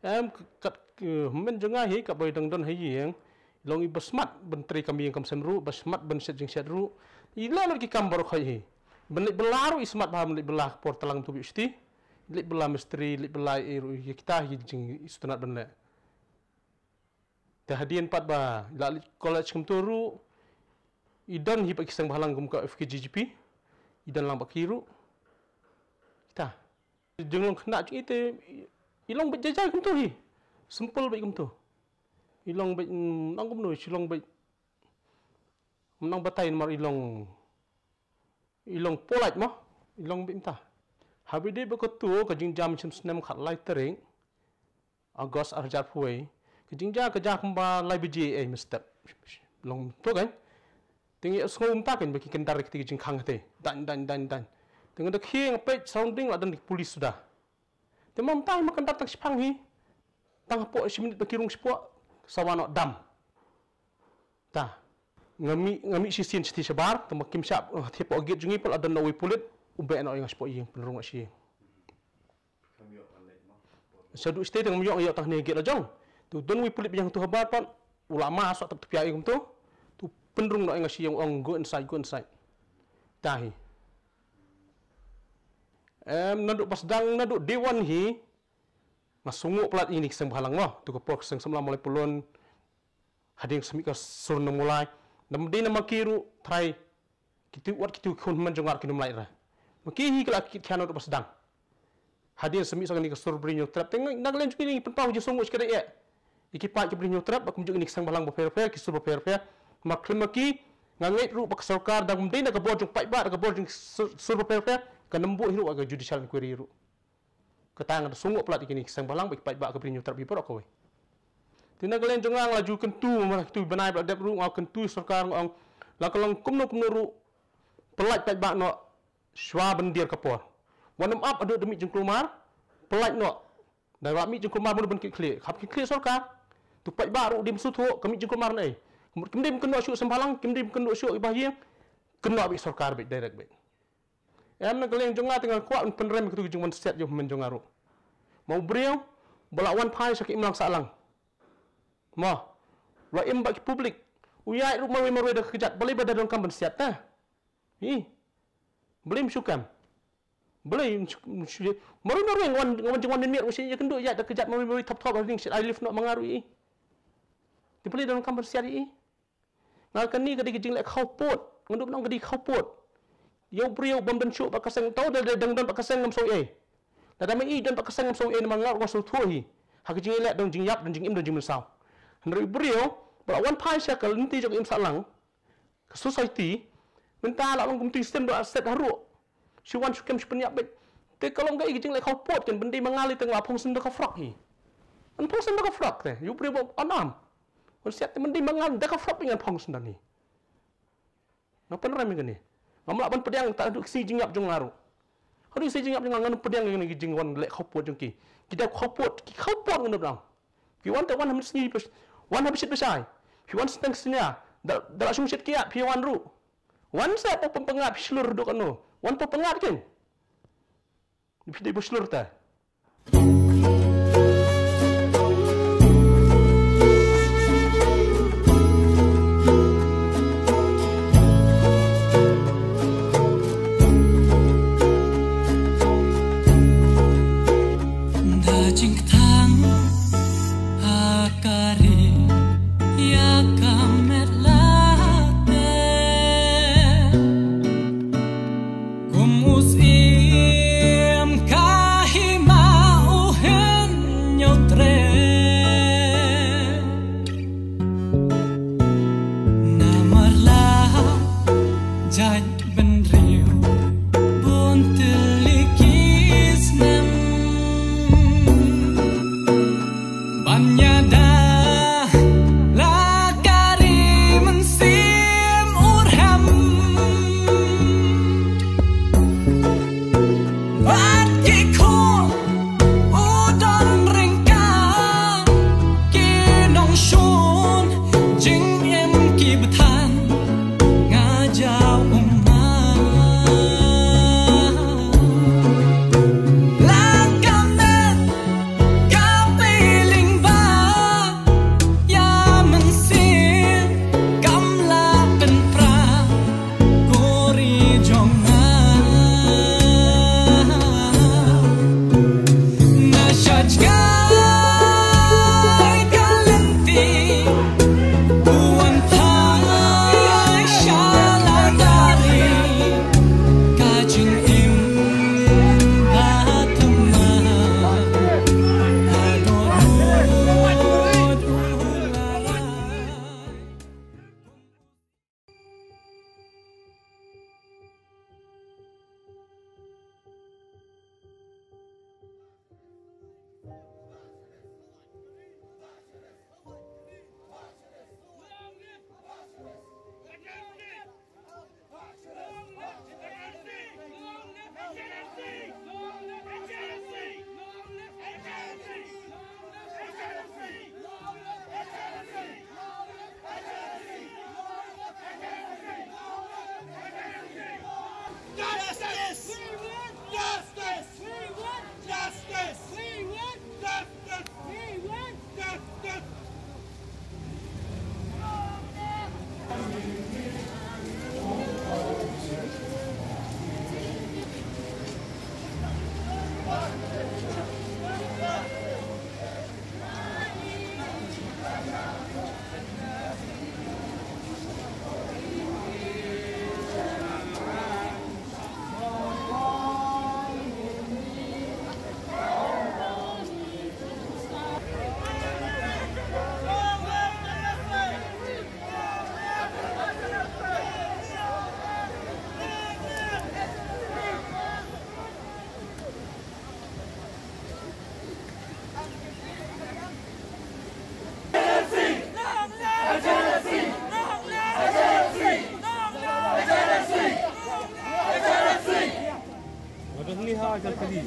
em kat men jonga hi ka boy dang don hi yang long i basmat bentri kami yang kam semru basmat ben set jing set ru ila lagi kam baru hi ben belaru ismat baham belah por telang tu bisti belah misteri belah iru kita hi jing istunat ben le tahadian pat ba la college kum turu idan hi pak kisang bahalang kum ka FKGGP idan lang bakiru kita jengong kena jing ite ilong bejajai kum tu hi simple baik kum tu ilong baik nang kum nu silong baik menang batai mar ilong polite mah ilong baik entah habide bekotu ka jing jam sim senam khat lai tering agos arjar puai ka jing ja ka ja kamba lai beji mistep long tu kan tingi sngum ta kan baki kendar ki jing khang te dan dengan dak hiang pe sounding la dan polis sudah temam tai makan datang sipang hi tang po siminit bakirung sipo sawanok dam ta ngami sisin sti sebar temak kim sap thipo git jungi pol adan nawi pulit ube no yang sipo yang penrung asi sadu stay tang myo yo tang ne git lajong tu don wi pulit yang tu habar pon ulama sok tak tepi ai kum tu penrung no yang asi yang ong go inside tahi naduk pasdang naduk dewan hi masunguk pelat ini keseng bahalang mah tu kepor keseng semula mulai pulun hading semik ka surna mulai nam de nama kiru try kitu wat kitu kun manjongar kinu mulai ra maki hi kala kit khano tu pasdang hading semik sang ni ka sur brinyo trap teng naglen juki ni penpau je sunguk sekade ya iki pa ke brinyo trap bakum juk ni keseng bahalang bo fer ki sur bo fer maklum maki nganget ru pak sarkar dang de na ka bojung pai ba ka bojung sur bo fer kanembu hiru aga judicial inquiry ru ketangan sungguh pelat ini sang balang baik baik ke brinyo terbi porok kowe tina galen jongang laju kentu malah tu benai blak dep ru ngau kentu sarkar ngau la kalong kumno ru pelat baik bak no shwa bendir kapor wanam up adu demi jengklumar pelat no dan wak mi jengklumar mun ben klik hap klik sarkar tu baik bak ru dim suthu kami jengklumar nei kemudian kena syuk sembalang kemudian kena syuk ibahiyang kena bi sarkar baik direct baik nak keleng jonga tinggal kuat penrem ketu jung set jo menjongaru mau beriau belawan pai sakit imlang salang mah la im bagi publik uyai rumah marwe dah kejat boleh pada dalam kampen siat ta hi belim syukam belim marwe wan jong wan mir usia kenduk ya dah kejat marwe top having shit I live nak mengaruhi dibeli dalam kampen siat i ngalkan ni kadi jing lek khau pot ngundup nang kadi khau pot yo brio bomben syuk pakasang tau dah dang pakasang ngam so dah mai dan pakasang ngam so mangar ko so thuhi hak jing lek dong jing yap dan jing im dan jing sau hendri brio belawan pai syakal nanti jok im salang ke society minta la long kumti sistem do aset haru si wan syukem penyak bet te kalau enggak jing lek kau pot kan bendi mengali teng lapong senda ka frok hi an pong senda ka frok te yo brio anam kon siat bendi mengal dah ka frok dengan pong senda ni ngapa ram ni ngamlak ban pedang tak duk si jingyap jong ngaru hari si jingyap jong ngan pedang yang ngi jingwan lek khopot jong ki kita khopot ngan dang ki wan ta wan ham sni pes wan habis besai pi wan steng snya da sum set kia pi wan ru wan sa po pengat slur duk anu wan po pengat ken pi de slur ta Gumus im kahima agak kali.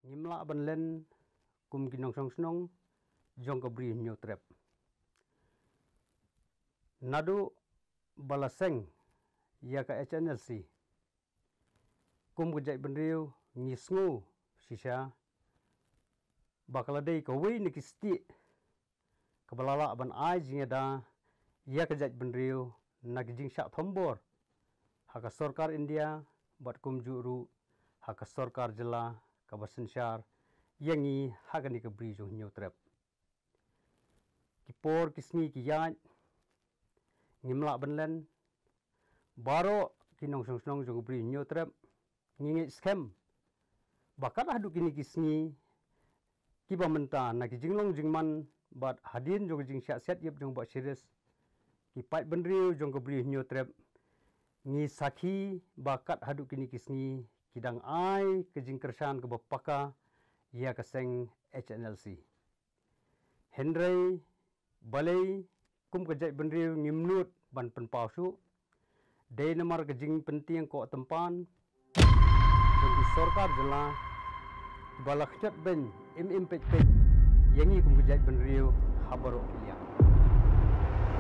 Ngimla ban len kum kinong song snong jong kabri nyo trep. Nadu balaseng ya ka HNLC kum gejai benriu ngisngu sisa bakaladei ka wei nikisti kabalala ban ai jingeda ya ka jai benriu nagjing syak thombor haka sorkar India bat kum juru haka sorkar jela kabasensyar yangi hagani ka brijo nyo trep kipor kisni kiyaj ngimla benlen baro kinong song snong jong bri nyo trep ngingi scam bakat hadu kini kisni kiba menta na ki jinglong jingman bat hadin jong jing syak set yep jong ba series kipat benriu jong bri nyo trep ngi sakhi bakat hadu kini kisni kidang ai kejing kersan ke bapaka ya keseng HNLC Henry balai kum kejai benriu ngimnut ban penpausu dei namar kejing penting ko tempan dan di sorkar jela balak chat ben pet yangi kum kejai benriu habaro kiliang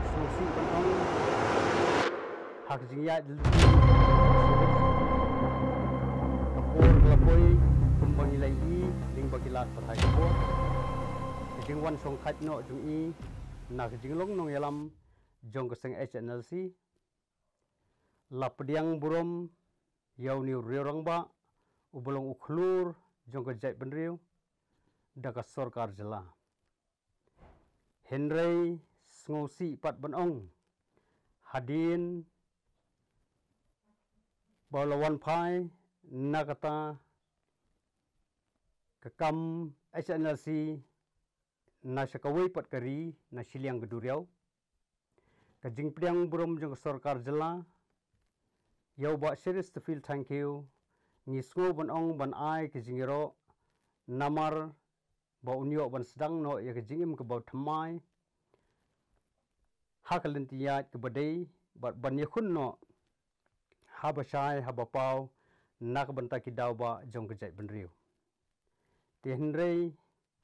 susi penong hak jingya kapur kelapoi kumbang ilai i ling bagilat patai kapur kejing wan song khat no jung i na kejing long nong yalam jong keseng HNLC lapdiang burom yau ni riorang ba ubelong ukhlur jong kejai benriu daka sorkar jela Henry ngosi pat benong hadin balawan pai nakata kekam HNLC na syakawai pat kari na siliang geduriau kajing priang burom jong sorkar jela yau ba series to feel thank you ngisngo benong ban ai kejingiro namar ba unyo ban sedang no ya kejingim ke bau thamai hakalentiat ke badai bat ban yakun no habasai habapau nak banta kidau ba jong kejai benriu Henry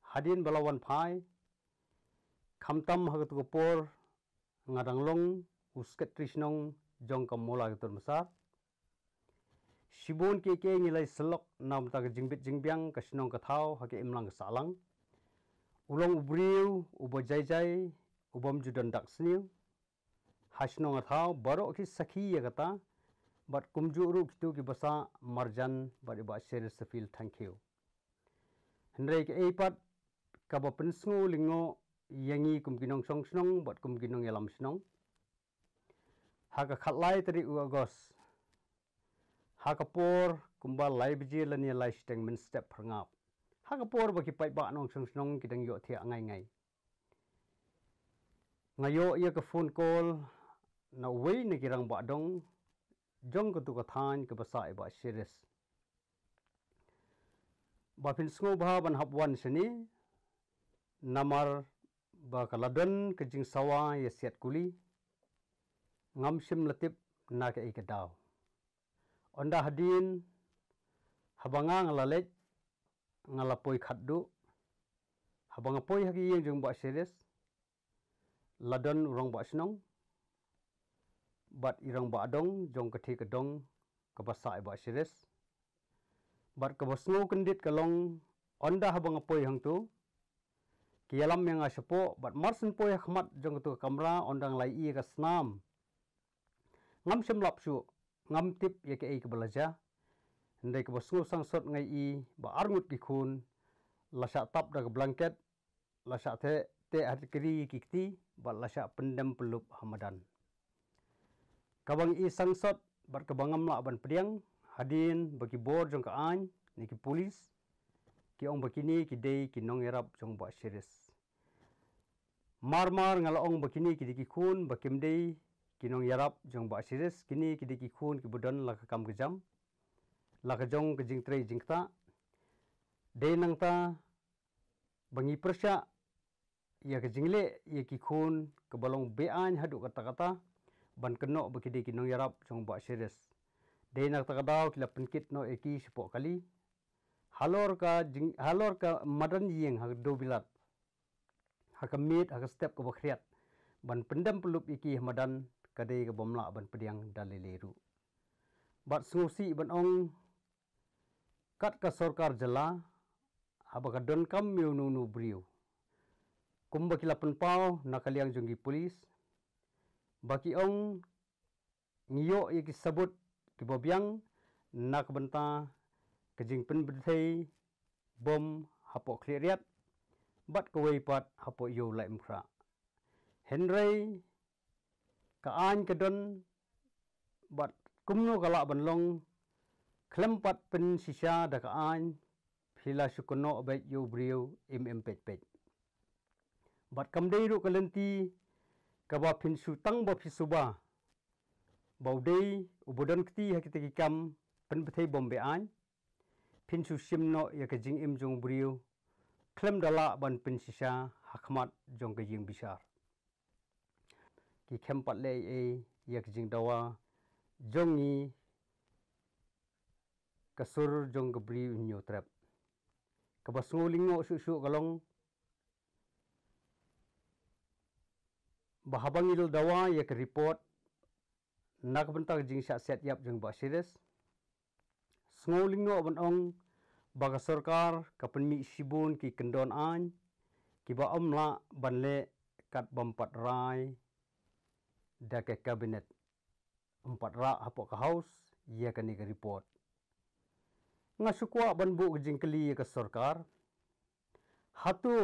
hadin balawan pai khamtam hagat kopor ngadang long usket trisnong jong kamola getur mesar sibon keke ngilai selok nam ta jingbit jingbiang kasnong kathau hake imlang salang ulong ubriu ubo jai ubam judan dak sniu hasnong athau baro ki sakhi ya kata bat kumjuru kitu ki basa marjan bat iba series feel thank you Henry ke eipat kaba pensngu lingo yangi kumkinong song snong bat kumkinong yalam snong haka khatlai tari u agos haka por kumbal lai biji lani lai steng min step prangap haka por baki pai ba nong song snong kidang yo thia ngai ngayo ia ke phone call na wei ni kirang ba dong jong ko tu ka than ke basa ba series ba pin sngo ba ban hap wan sini namar ba kaladon kejing sawa ya siat kuli ngam sim letip na ke ikadaw onda hadin habanga ngalalej ngalapoi khaddu habanga poi hagi yang jeng ba series ladon urang ba snong bat irang ba dong jong kethi kedong kabasa ba series bat kabasngo kendit kalong onda habanga poi hang tu kialam yang asepo bat marsen poi khmat jong tu kamera ondang lai i ka snam ngam sem lapsu ngam tip ya ke ai kebelaja ndai kabasngo sangsot ngai i ba arngut ki khun lasa tap da blanket lasa te hat kiri kikti bat lasa pendem pelup hamadan kabang i sangsot bat kabangam la ban priang hadin bagi bor jong ka an ni ki polis ki ong bakini ki dei ki nong erap jong ba series mar ngala ong bakini ki diki khun bakim dei ki nong yarap jong ba series kini ki diki khun ki budon la kam kejam la ka jong ke jing trei jingta dei nang ta bangi persya ya ke jingle ya ki khun ke balong bean hadu kata-kata ban keno bakidi ki nong yarap jong ba series dei nak takadaw kila penkit no eki sepok kali halor ka madan yeng ha do bilat ha kamit ha step ke bakhriat ban pendam pelup iki madan kadai ke bomla ban pediang dalileru bat sungusi ban ong kat ka sorkar jela habaka don kam miu nu briu kumba kila penpau nakaliang jonggi polis baki ong ngiyo iki sabut ki bobyang nak benta kejing penbethei bom hapo kleriat bat kawai pat hapo yo lai mkra henry ka an kedon bat kumno kala banlong klempat pen sisa da ka an phila sukono bet yo brio pet bat kamdei ru kalenti kaba pin sutang ba phisuba baudei ubodon kti hakiti kam penbethei bom be an pin su simno ya kejing jong brio klem dala ban pin sisa hakmat jong kejing bisar ki kempat le e ya kejing dawa jongi kasur jong gebri nyo trap kabasngolingo su kalong bahabangil dawa ya ke report nak bentak jing syak set yap jong ba series sngolingo ban ong baga sarkar kapenmi sibun ki kendon an ki ba omla banle kat bampat rai da ke kabinet 4 ra hapo ka house ya ke ni ke report ngasukwa ban bu jing keli ke sarkar hatu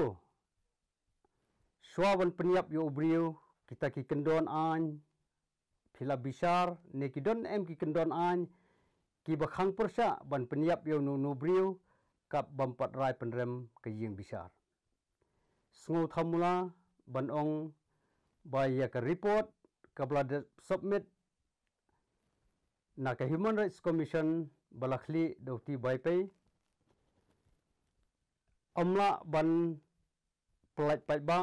swaban peniap yo brio kita ki kendon an phila bisar ne ki don ki kendon an ki bakhang persa ban peniap yo nu brio kap bampat rai penrem ke ying bisar sngo thamula ban ong ya ke report kabla submit na ke human rights commission balakhli dauti baipai amla ban plat pai ba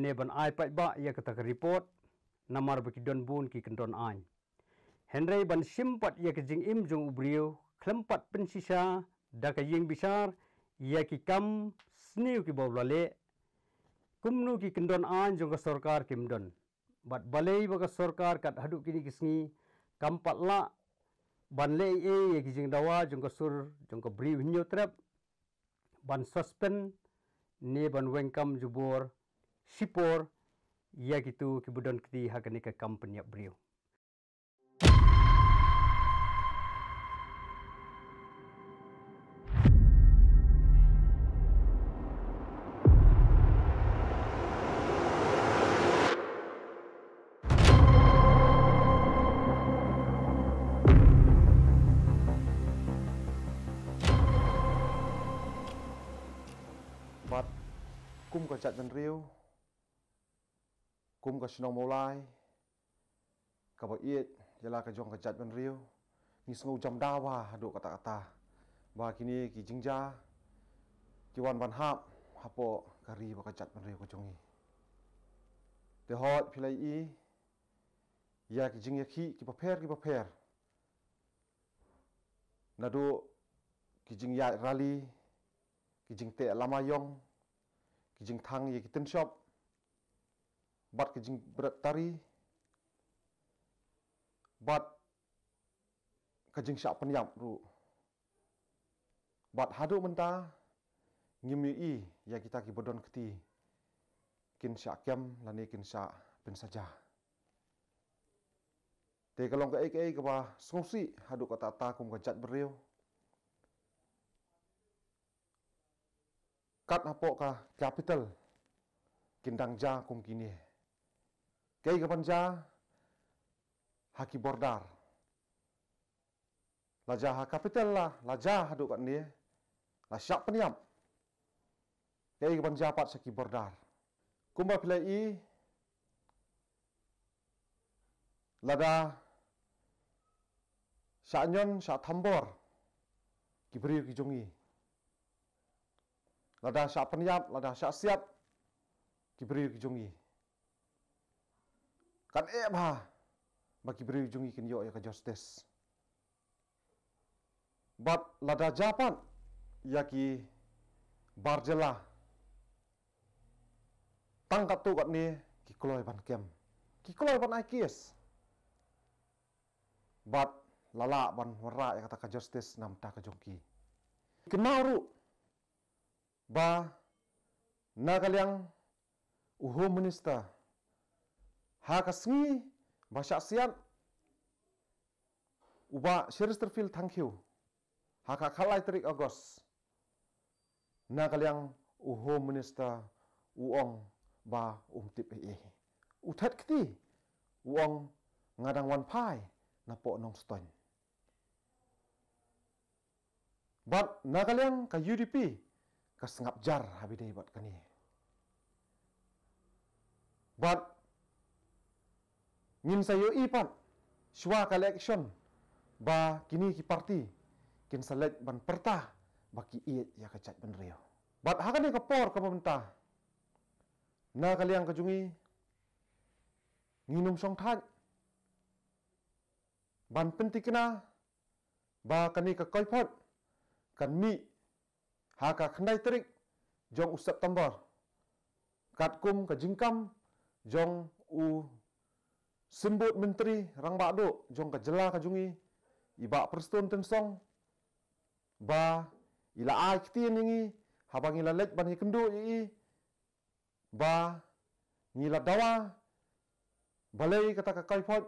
ne ban ai pai ba ya kata ke report namar baki don bun ki kendon an henry ban simpat ya ke jing jong ubrio klempat pensisa da ka ying bisar ya ki kam sniu ki boblale kumnu ki kendon an jong ka sarkar kimdon bat balei ba ka sarkar kat hadu kini kisngi kampat la ban le ya ki jing dawa jong ka sur jong ka briu nyo trap ban suspend ne ban wengkam jubor sipor ya gitu kibudon kiti hakani ka company brio bat kum ka chat dan riu kum ka sinong molai ka ba iet jala ka jong ka chat dan riu ni sngo jam dawa hadu kata-kata ba kini ki jingja ki wan ban hap hapo kari bakajat menriu kejongi. Dehot pilai i ya kijing yakhi ki paper nadu kijing ya rally kijing te lamayong kijing thang ye kitin shop bat kijing berat tari bat kijing syak penyap ru bat hadu menta ngimi i ya kita ki bodon keti kin syak kem lani kin syak pen saja. Te kalong ka ek ke ba songsi hadu kata ta kum ka jat beriu. Kat hapo ka capital kindang ja kum kini. Kei ka panja haki bordar. Laja ha capital lah, laja hadu kat ni. La syak peniam. Kei ka panja pat saki bordar. Kumba pilai i lada syak nyon syak thambor ki beriu ki jongi. Lada syak peniap, lada syak siap ki beriu ki jongi. Kan bah bagi beriu jongi kin yo ya ka justice. Bat lada japan ya ki barjela tangkat tu kat ni ki kloy ban kem. Ki kloy ban IKS. Bat lala ban wara ya kata ka justice nam ta ka jongki. Kenaru ba nagaliang Home Minister ha kasngi ba syaksiat uba Chesterfield thank you ha ka khalai tarik Agos nagaliang Home Minister uong ba tip uthat kti uong ngadang wan pai na po nong ston. Bat nagaliang ka UDP ka sengap jar habidai bat kani. Bat ngin sayo ipat shwa ka election ba kini ki parti kin select ban pertah baki iet ya ka chat ban rio. Bat hakani ka por ka pemerintah nagaliang ka jungi nginum song thaj ban pentikna ba kani ka koipot kan mi ha ka khandai terik jong u September kat kum ka jingkam jong u simbut menteri rang bakdo jong ka jela ka jungi iba perston tensong ba ila ai kti ningi habang ila lek ban kendo yi ba ngila dawa balai kata ka koipot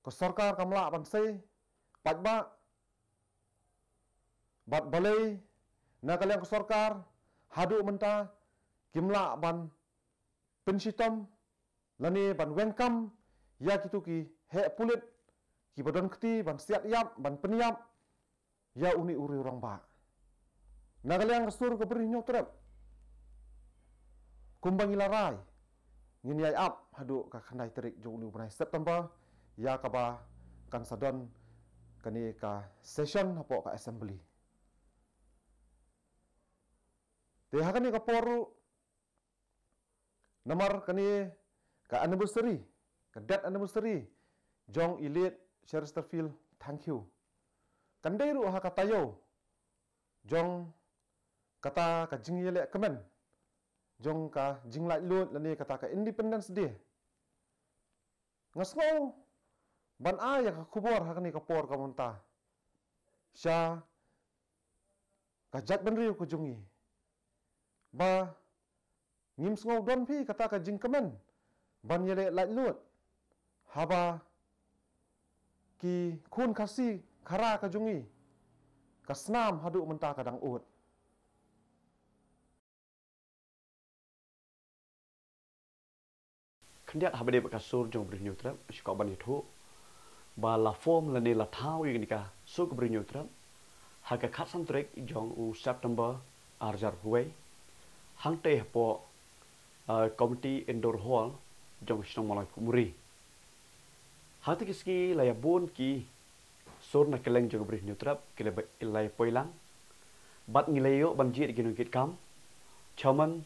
ko sarkar kamla ban sei pajba bat balai na kaliang ko sarkar hadu menta kimla ban pensitom lani ban wengkam ya kitu ki he pulit ki badan keti ban siat yap ban peniap ya uni uri orang ba na kaliang kesur ko beri nyotrep kumbang ilarai ngin yai ap hadu ka khandai terik jong lu benai September ya ka ba kan sadon kani ka session hapo ka assembly. Te hakani ka poru nomor kani ka anniversary ka date anniversary jong elite Chesterfield thank you. Kandai ru ha kata yo jong kata ka jingyele kemen jong ka jinglai lut lani kata ka Independence Day. Ngasngau ban aya ka kubor hakani ka por ka monta. Sya ka jat ban riu ko jungi. Ba ngim sngau don pi kata ka jingkemen ban yele lai lut. Haba ki kun kasi khara ka jungi. Ka snam hadu menta kadang ut. Kendiat habade bakasur jong berinyu trap syuka ban itu ba la form la ni la thau yi nika su ko berinyu trap ha ka khat sam trek jong u September arjar huai hang te po committee indoor hall jong snong malai kumuri hati kiski la ya bon ki sur na keleng jong berinyu trap kile ilai poilang bat ngileyo ban jit ginu git kam chaman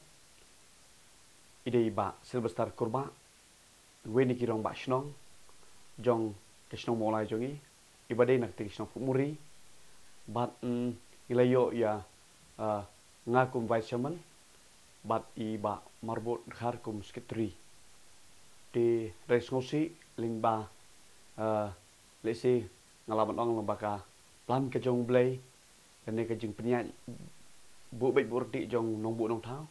ide ba Sylvester kurma weni kirong ba snong jong kisnong molai jongi ibade nak ti kisnong pumuri bat ilayo ya ngakum vice chairman bat i ba marbot khar kum sekretari di resngosi lingba lesi ngalaban ong lembaka plan ke jong blay dan ke jing penyak bu baik burdi jong nong bu nong thau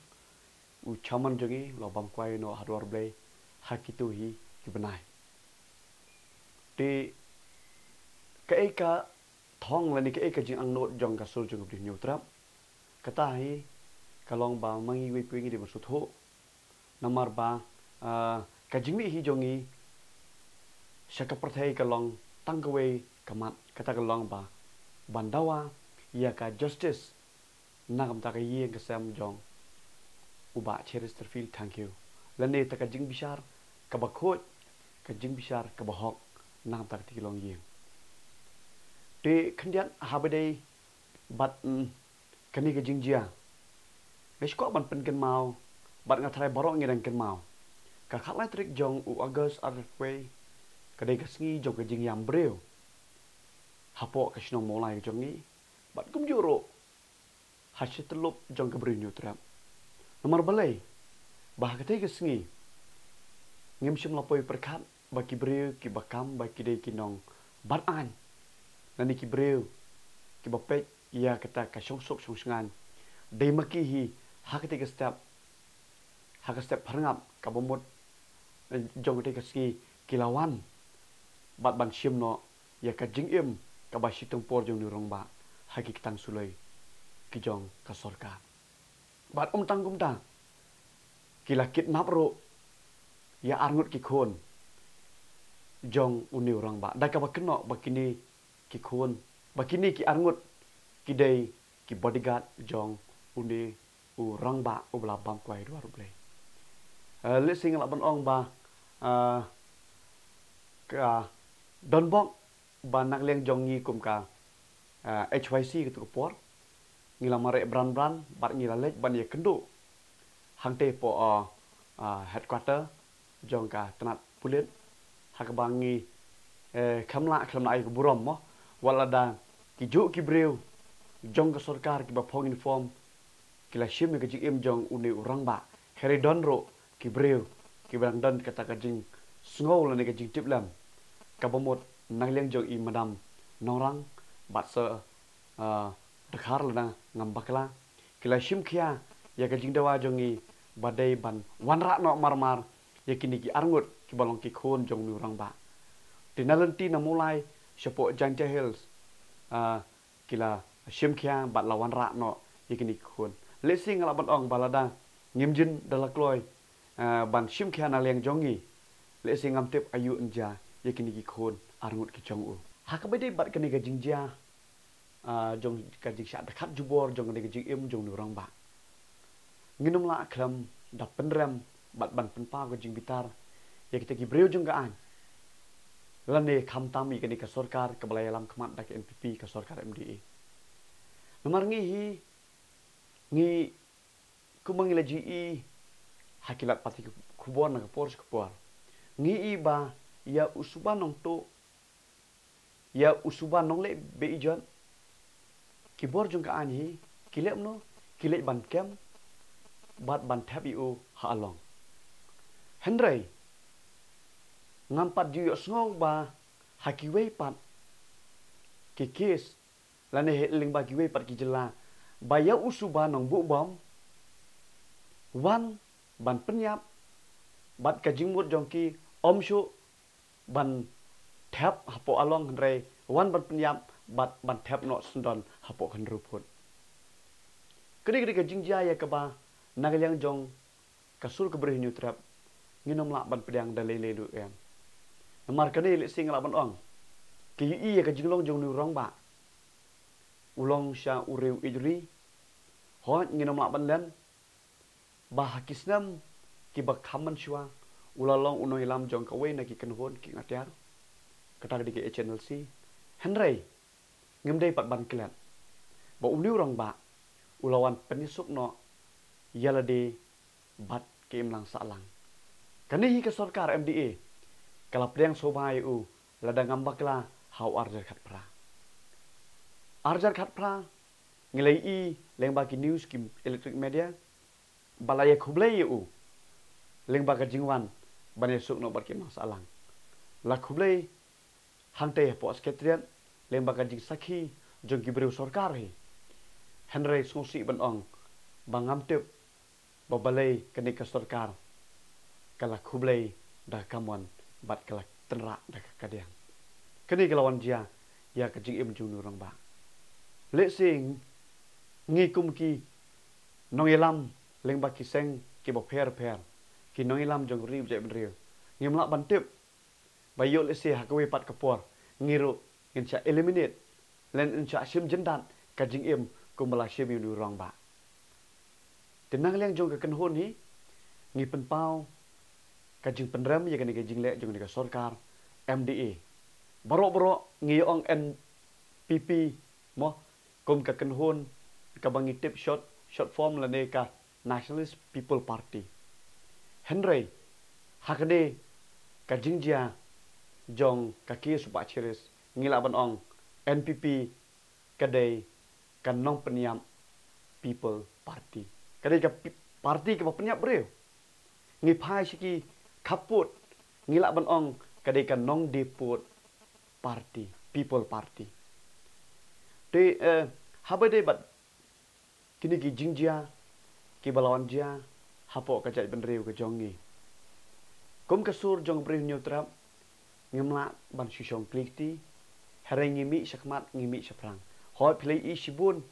u chaman jongi lo bam kwai no hadwar blay hakitu hi benai di ka thong la ni ka jing ang not jong ka sur jong di nyu trap kata hi kalong ba mangi wi pingi di masut ho namar ba ka jing mi hi jongi syaka perthai kalong tangkawe kamat kata kalong ba bandawa ya ka justice nakam ta ka yi ka sam jong uba Chesterfield thank you lane ta ka jing bishar ka ba khot ka jing bishar ka ba hok nakam ta ti kalong yi de khandian habade bat kani ka jing jia Mesko ban pen ken mau bat ngathrai borok ngi dan ken mau ka khat lai trik jong u August arwe ka dei ka sngi jong ka jing yam breu hapo ka snong molai jong ni bat kum juro hasit lup jong ka breu nyu trap nomor balai bah ka dei ka sngi ngim sim lapoi perkhat ba ki breu ki bakam ba ki dei ki nong bat an nani ki breu ki ba pek ya kata ka song sok song sngan dei maki hi hakati step harangap kabomot jong te kaski kilawan bat ban sim no ya ka jing im ka ba sitong por jong ni rong ba haki kitang sulai ki jong ka sorka bat tangkum ta kila kidnap ro ya arngut ki khon jong uni rong ba da ka ba keno bakini ki khon bakini ki arngut ki dei ki bodyguard jong uni u rang ba u bla bam kwai dua ruble lising la ban ong ba ka don bok ba nak leng jong ngi kum ka HYC ke tu por ngila mare brand bat ngila lek ban ye kendo hangte po headquarter jong ka tenat pulit hak bangi khamla ai ku burom mo walada ki ju ki breu jong ka sarkar ki ba phong inform kila shim ke jing im jong uni urang ba heri don ro ki breu ki brang don kata ka jing sngo la ne ka jing tiplam ka bomot nang leng jong i madam norang bat se dakhar la ngam bakla kila shim khia ya ka jing dawa jong i badai ban wanra no marmar ya kini ki arngut ki balong ki khon jong ni urang ba tinalenti na mulai sepo jangja hills kila shim khia bat lawan ra no yakini khon lesing la ban ong balada ngimjin dalakloi ban shim khia na leng jongi lesing am tip ayu enja yakini ki khon arngut ki jong u hakabede bat kani ga jingja jong ka jing sha dakhat jubor jong ni ga jing im jong ni rang ba nginum la kram da penrem bat ban penpa ga jing bitar yakita ki breu jong ga an lane kham tami kani ka sarkar ka balai alam khmat da ke NPP ka sarkar MDA nomor ngi kumangila GE hakilat pati kubor na kapor kapor ngi iba ya usuban nong to ya usuban nong le be ijon kibor jong ka anhi kilep no kilep ban kem bat ban thap iu ha along hendrai ngampat ju sngo ba hakiwei pat kikis lane ling ba kiwei pat ki jela baya usuba nong bu bom wan ban penyap bat ka jingmut jongki omshu ban thap hapo along re wan ban penyap bat ban thap no sundon hapo kan ruput kedi ka jingja ya ka ba nagalyang jong kasul ka breh nyu trap nginom la ban pedang dalele du em namar kani le sing la ban ong ki yi ya ka jinglong jong nu rong ba ulong sha ureu ijri ho nginom la ban len bah kisnam ki bak khaman shwa ulalong unoi lam jong ka we na ki kan hon ki ngatiar kata di ke channel C henrei ngem dei pat ban klat ba uniu rong ba ulawan penisuk no yala de bat ke imlang salang. Kani ke sarkar MDA kalap deng sobai u lada ngambakla hau arjar khat pra. Arjar khat pra ngilai i leng baki news kim electric media balaya khublai u leng baka jingwan bane suk no bat ke imlang salang. La khublai hangte po sekretariat leng baka jing sakhi jong gibreu sarkar hi. Henry Sosi ban ong bangam tip babalai kani ke sarkar kala khublai dah kamuan bat kala tenra dah kadiang. Kani kalawan dia ya kajing im jung nurang ba. Lek sing ngi kum ki nong elam leng ba ki seng ki bo pher ki nong elam jong ri je ben riu. Ngim la ban tip bayo le se hakwe pat kapor ngiru ngin cha eliminate len in cha sim jendan kajing im kum bala sim nurang ba. Tenang leng jong ke hon hi ngi pen pau kajing penram ya kani kajing lek jong ni ka sarkar MDA baro ngi ong NPP mo kum ka hon ka bangi tip short form la ne ka Nationalist People Party Henry hakade kajing dia jong kaki supa chiris ngila ban ong NPP kadai kan nong peniam People Party kadai ka party ka peniap breu ngi phai siki kaput ngila ban ong kadai kan nong depot party People Party te habade bat kini ki jingjia ki balawan dia hapo ka jai ben riu ka jongi kum kasur jong breu nyutrap ngimla ban sisong klikti hereng ngimi sakmat ngimi saprang hoi play i sibun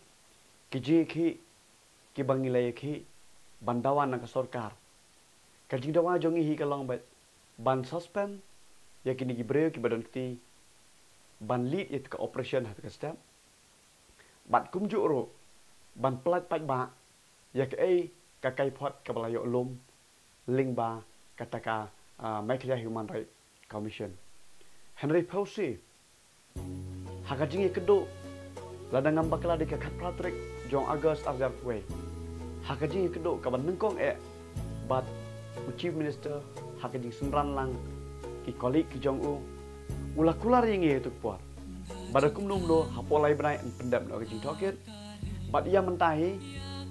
ki je ki bangilai ki bandawan na ka sarkar kajing dawa jongi hi kalong bat ban suspend ya kini ki breu ki badan kti ban lead it ka operation hat ka step bat kum ju ro ban plat pat ba ya ke ai ka kai phot ka balayo lum ling ba kataka Malaysia Human Rights Commission Henry Pausi hakajing kedo ladang ngambakla de ka khat pratrik jong August arjar way hakajing kedo ka ban nengkong bat Chief Minister hakajing senran lang ki kolik ki jong ula kular yang itu puat pada kumnum lo hapolai benai pendam lo kajing toket bat ia mentahi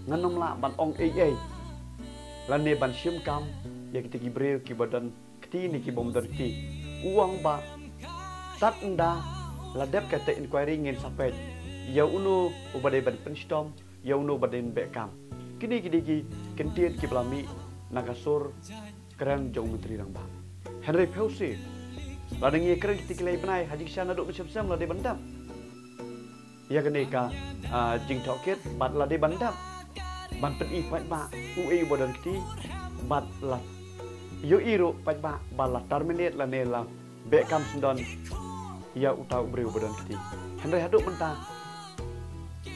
nganom la ban ong AA lane ban sim kam ya kita ki breu ki badan kti ni ki bom dar kti uang ba tat enda la dep kata inquiry ngin sapet ya unu ubade ban penstom ya unu baden bekam kini ki kentien ki belami nagasur keren jong menteri rang ba Henry Pausi ladang ye keren tiklai benai haji sana duk bersem-sem lade bandam ya kene ka jing toket bat lade bandam ban pen i pat ba ue bodan kti bat la yo iru pat ba bala terminate la ne la bekam sendon ya utau breu bodan kti Henry haduk mentah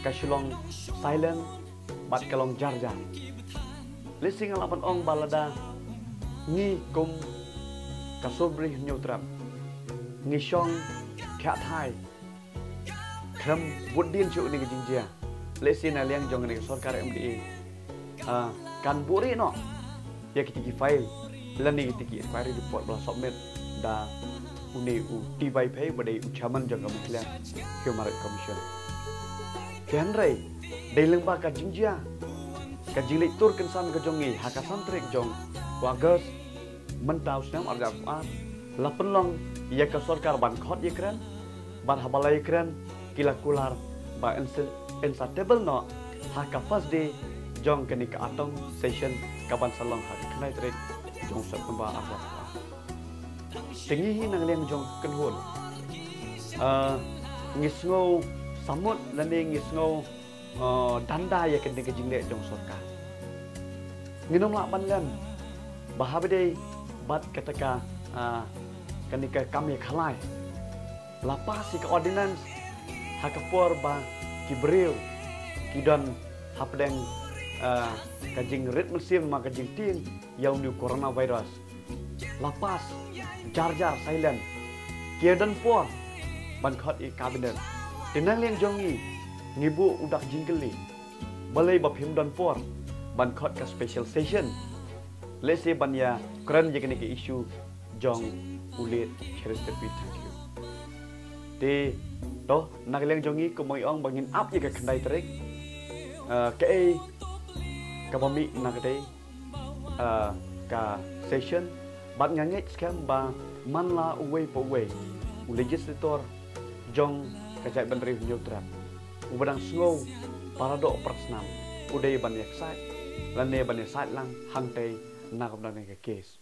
kasilong silent bat kalong jarjar lising alapan ong balada ngi kum kasobri nyutram ngi shong khat hai kram budin chu ni jingjia lesin aliang jong ni sarkar MDA kan buri no ya kitiki file lani kitiki inquiry report bla submit da uni tibai pay badai ucaman jong kamuklan Human Rights Commission Henry dai lengba ka jingjia kajing lek tur kensan ke jongi hakasan trik jong wagas mentau senam arja fuat la penlong ya ka sarkar ban khot ye kran ban habalai kran kila kular ba insatable no haka first day jong keni ka atong session kaban salong hak knai trik jong September arja fuat tingi nang leng jong kenhun ngisngo samut lane ngisngo danda ya kena kejing lek jong sarkar nginom la ban len bahabade bat kataka kanika kami khalai lapas ke ordinance hakapor ba kibreu kidon hapdeng kajing red musim ma kajing tin yang new coronavirus lapas jar silent kiadan por ban khot i cabinet tinang leng jongi ngibu udak jingkeli balai bab him don por ban khot ka special session let's say ban ya kran je kene ke issue jong ulit Chester Pit thank you te to nagleng jongi ko moi ong bangin up ye ka khandai trek ke ka bami nagde ka session ban ngangit scam ba manla away po way legislator jong kajai bentri nyutra ubadang snow parado prasnam uday banyak sat lane banyak sat lang hangtay nakam na ke case